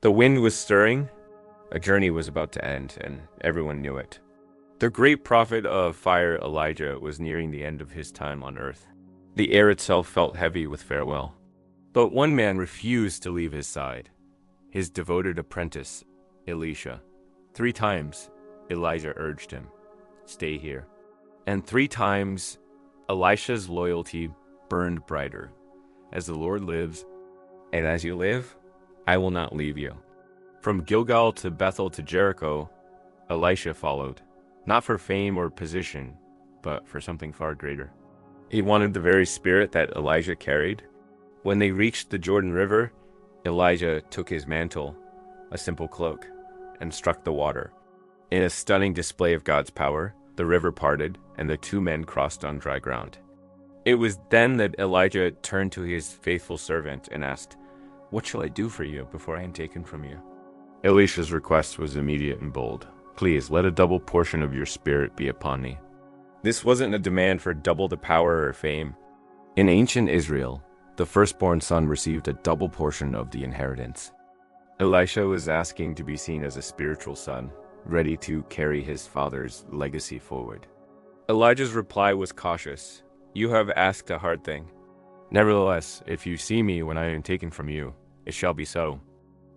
The wind was stirring. A journey was about to end, and everyone knew it. The great prophet of fire Elijah was nearing the end of his time on earth. The air itself felt heavy with farewell. But one man refused to leave his side, his devoted apprentice, Elisha. 3 times, Elijah urged him, "Stay here." And 3 times, Elisha's loyalty burned brighter. "As the Lord lives, and as you live, I will not leave you." From Gilgal to Bethel to Jericho, Elisha followed, not for fame or position, but for something far greater. He wanted the very spirit that Elijah carried. When they reached the Jordan River, Elijah took his mantle, a simple cloak, and struck the water. In a stunning display of God's power, the river parted, and the 2 men crossed on dry ground. It was then that Elijah turned to his faithful servant and asked, "What shall I do for you before I am taken from you?" Elisha's request was immediate and bold. "Please, let a double portion of your spirit be upon me." This wasn't a demand for double the power or fame. In ancient Israel, the firstborn son received a double portion of the inheritance. Elisha was asking to be seen as a spiritual son, ready to carry his father's legacy forward. Elijah's reply was cautious. "You have asked a hard thing. Nevertheless, if you see me when I am taken from you, it shall be so."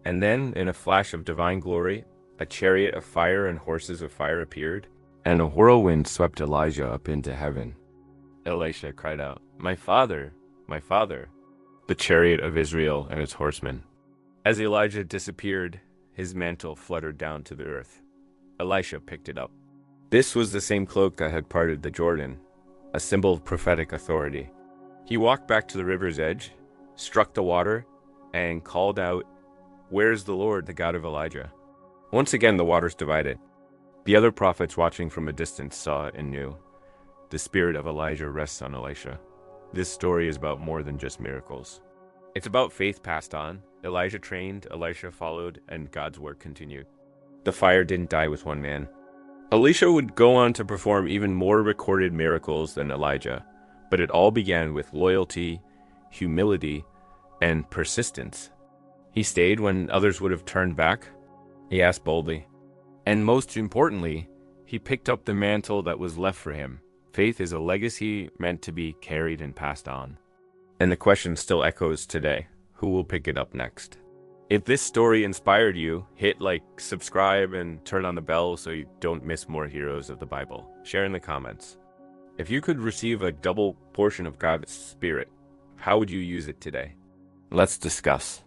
And then, in a flash of divine glory, a chariot of fire and horses of fire appeared, and a whirlwind swept Elijah up into heaven. Elisha cried out, my father, the chariot of Israel and its horsemen." As Elijah disappeared, his mantle fluttered down to the earth. Elisha picked it up. This was the same cloak that had parted the Jordan, a symbol of prophetic authority. He walked back to the river's edge, struck the water, and called out, "Where is the Lord, the God of Elijah?" Once again the waters divided. The other prophets watching from a distance saw it and knew. The spirit of Elijah rests on Elisha. This story is about more than just miracles. It's about faith passed on. Elijah trained, Elisha followed, and God's work continued. The fire didn't die with one man. Elisha would go on to perform even more recorded miracles than Elijah, but it all began with loyalty, humility, and persistence. He stayed when others would have turned back. He asked boldly. And most importantly, he picked up the mantle that was left for him. Faith is a legacy meant to be carried and passed on. And the question still echoes today. Who will pick it up next? If this story inspired you, hit like, subscribe, and turn on the bell so you don't miss more heroes of the Bible. Share in the comments. If you could receive a double portion of God's Spirit, how would you use it today? Let's discuss.